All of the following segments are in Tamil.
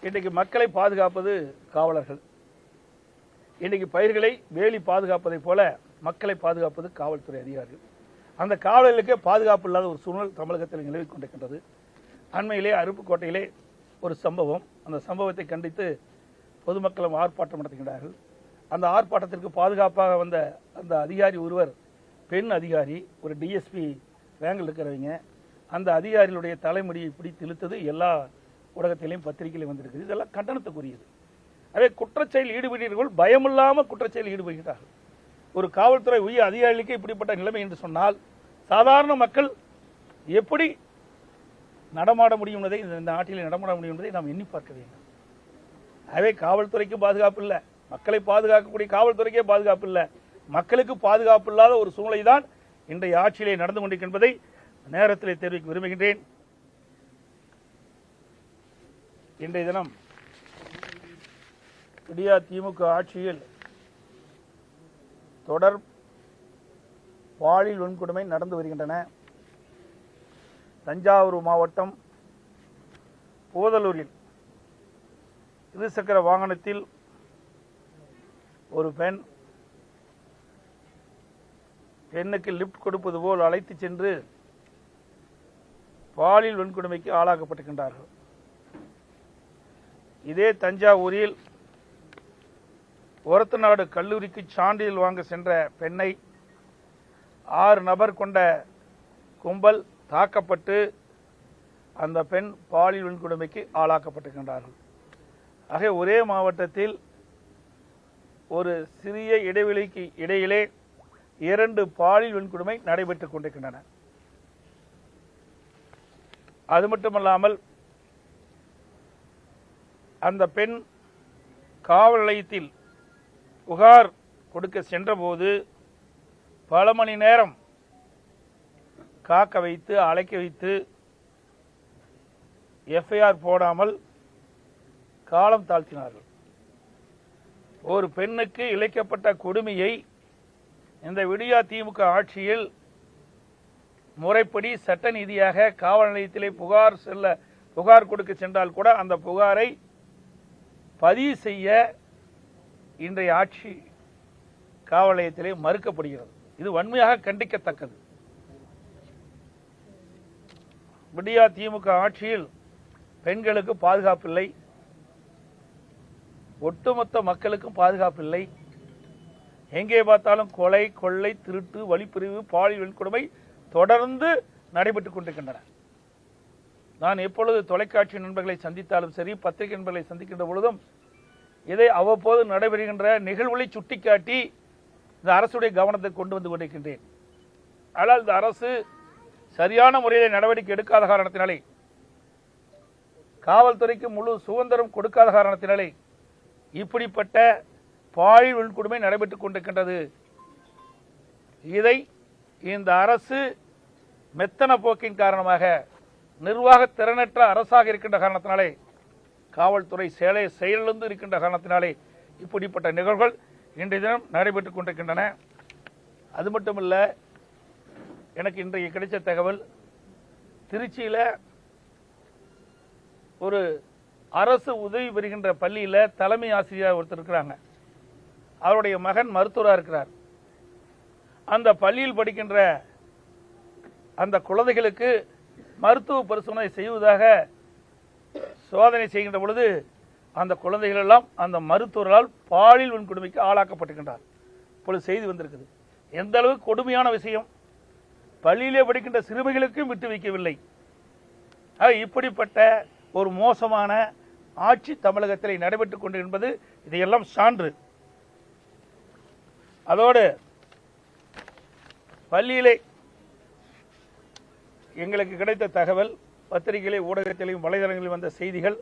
இன்றைக்கு மக்களை பாதுகாப்பது காவலர்கள். இன்றைக்கு பயிர்களை வேலி பாதுகாப்பதை போல மக்களை பாதுகாப்பது காவல்துறை அதிகாரிகள். அந்த காவலர்களுக்கே பாதுகாப்பு இல்லாத ஒரு சூழல் தமிழகத்தில் நிலவிக் கொண்டிருக்கின்றது. அண்மையிலே அருப்புக்கோட்டையிலே ஒரு சம்பவம். அந்த சம்பவத்தை கண்டித்து பொதுமக்களும் ஆர்ப்பாட்டம் நடத்துகின்றார்கள். அந்த ஆர்ப்பாட்டத்திற்கு பாதுகாப்பாக வந்த அந்த அதிகாரி ஒருவர் பெண் அதிகாரி, ஒரு டிஎஸ்பி ரேங்கில் இருக்கிறவங்க. அந்த அதிகாரிகளுடைய தலைமுடியை பிடித்து இழுத்தது எல்லா ஊடகத்திலையும் பத்திரிகையிலும் வந்திருக்குது. இதெல்லாம் கண்டனத்துக்குரியது. அதே குற்றச்செயல் ஈடுபடுகிறவர்கள் பயமில்லாமல் குற்றச்செயல் ஈடுபடுகிறார்கள். ஒரு காவல்துறை உயர் அதிகாரிகளுக்கு இப்படிப்பட்ட நிலைமை என்று சொன்னால் சாதாரண மக்கள் எப்படி நடமாட முடியும் என்பதை, இந்த நாட்டில் நடமாட முடியும் என்பதை நாம் எண்ணி பார்க்க வேண்டும். ஆகவே காவல்துறைக்கு பாதுகாப்பு இல்லை, மக்களை பாதுகாக்கக்கூடிய காவல்துறைக்கே பாதுகாப்பு இல்லை, மக்களுக்கு பாதுகாப்பு இல்லாத ஒரு சூழ்நிலை தான் இன்றைய ஆட்சியிலே நடந்து கொண்டிருக்கின்றதை நேரத்தில் தெரிவிக்க விரும்புகின்றேன். இன்றைய தினம் விடியா திமுக ஆட்சியில் தொடர் பாலியல் வன்கொடுமை நடந்து வருகின்றன. தஞ்சாவூர் மாவட்டம் போதலூரில் இருசக்கர வாகனத்தில் ஒரு பெண்ணுக்கு லிப்ட் கொடுப்பது போல் அழைத்து சென்று பாலியல் வன்கொடுமைக்கு ஆளாக்கப்பட்டிருக்கின்றார்கள். இதே தஞ்சாவூரில் ஒரத்தநாடு கல்லூரிக்கு சான்றிதழ் வாங்க சென்ற பெண்ணை 6 நபர் கொண்ட கும்பல் தாக்கப்பட்டு அந்த பெண் பாலியல் வன்கொடுமைக்கு ஆளாக்கப்பட்டிருக்கின்றார்கள். ஆக ஒரே மாவட்டத்தில் ஒரு சிறிய இடைவெளிக்கு இடையிலே 2 பாலியல் வன்கொடுமை நடைபெற்றுக் கொண்டிருக்கின்றன. அது மட்டுமல்லாமல் அந்த பெண் காவல் நிலையத்தில் புகார் கொடுக்க சென்றபோது பல மணி நேரம் காக்க வைத்து அழைக்க வைத்து எஃப்ஐஆர் போடாமல் காலம் தாழ்த்தினார்கள். ஒரு பெண்ணுக்கு இழைக்கப்பட்ட கொடுமையை இந்த விடியா திமுக ஆட்சியில் முறைப்படி சட்ட நீதியாக காவல் நிலையத்திலே புகார் கொடுக்க சென்றால் கூட அந்த புகாரை பதிவு செய்ய இன்றைய ஆட்சி காவல் நிலையத்திலே மறுக்கப்படுகிறது. இது வன்மையாக கண்டிக்கத்தக்கது. விடியா திமுக ஆட்சியில் பெண்களுக்கு பாதுகாப்பில்லை, ஒட்டுமொத்த மக்களுக்கும் பாதுகாப்பில்லை. எங்கே பார்த்தாலும் கொலை, கொள்ளை, திருட்டு, வழிப்பிரிவு, பாலியல் வன்கொடுமை தொடர்ந்து நடைபெற்றுக் கொண்டிருக்கின்றன. நான் எப்பொழுது தொலைக்காட்சி நண்பர்களை சந்தித்தாலும் சரி, பத்திரிகை நண்பர்களை சந்திக்கின்ற பொழுதும் இதை அவ்வப்போது நடைபெறுகின்ற நிகழ்வுகளை சுட்டிக்காட்டி இந்த அரசுடைய கவனத்தை கொண்டு வந்து கொண்டிருக்கின்றேன். ஆனால் இந்த அரசு சரியான முறையில் நடவடிக்கை எடுக்காத காரணத்தினாலே, காவல்துறைக்கு முழு சுதந்திரம் கொடுக்காத காரணத்தினாலே இப்படிப்பட்ட பாலியல் வன்கொடுமை நடைபெற்றுக் கொண்டிருக்கின்றது. இதை இந்த அரசு மெத்தன போக்கின் காரணமாக, நிர்வாக திறனற்ற அரசாக இருக்கின்ற காரணத்தினாலே, காவல்துறை செயலிழந்து இருக்கின்ற காரணத்தினாலே இப்படிப்பட்ட நிகழ்வுகள் இன்றைய தினம் நடைபெற்றுக் கொண்டிருக்கின்றன. அது மட்டுமல்ல, எனக்கு இன்றைக்கு கிடைச்ச தகவல், திருச்சியில் ஒரு அரசு உதவி பெறுகின்ற பள்ளியில் தலைமை ஆசிரியர் ஒருத்தர் இருக்கிறாங்க. அவருடைய மகன் மருத்துவராக இருக்கிறார். அந்த பள்ளியில் படிக்கின்ற அந்த குழந்தைகளுக்கு மருத்துவ பரிசோதனை செய்வதாக சோதனை செய்கின்ற பொழுது அந்த குழந்தைகள் எல்லாம் அந்த மருத்துவர்களால் பாலியல் வன்கொடுமைக்கு ஆளாக்கப்பட்டிருக்கின்றார். இப்பொழுது செய்தி வந்திருக்குது. எந்த அளவுக்கு கொடுமையான விஷயம்! பள்ளியிலே படிக்கின்ற சிறுமிகளுக்கும் விட்டு வைக்கவில்லை. இப்படிப்பட்ட ஒரு மோசமான ஆட்சி தமிழகத்தில் நடைபெற்றுக் கொண்டு என்பது இதையெல்லாம் சான்று. அதோடு பள்ளியிலே எங்களுக்கு கிடைத்த தகவல், பத்திரிகையிலே, ஊடகத்திலையும் வலைதளங்களில் வந்த செய்திகள்,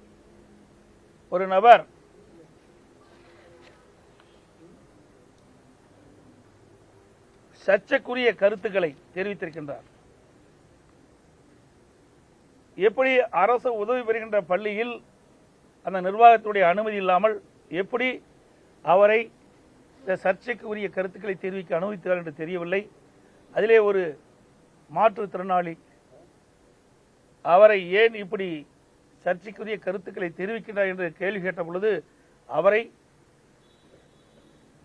ஒரு நபர் சர்ச்சைக்குரிய கருத்துக்களை தெரிவித்திருக்கின்றார். எப்படி அரசு உதவி பெறுகின்ற பள்ளியில் அந்த நிர்வாகத்துடைய அனுமதி இல்லாமல் எப்படி அவரை இந்த சர்ச்சைக்கு உரிய கருத்துக்களை தெரிவிக்க அனுமதித்தார் என்று தெரியவில்லை. அதிலே ஒரு மாற்றுத்திறனாளி, அவரை ஏன் இப்படி சர்ச்சைக்குரிய கருத்துக்களை தெரிவிக்கின்றார் என்று கேள்வி கேட்ட பொழுது அவரை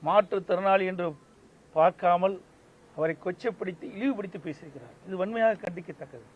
மாற்றுத்திறனாளி என்று பார்க்காமல் அவரை கொச்சைப்படுத்தி இழிவுபடுத்தி பேசியிருக்கிறார். இது வன்மையாக கண்டிக்கத்தக்கது.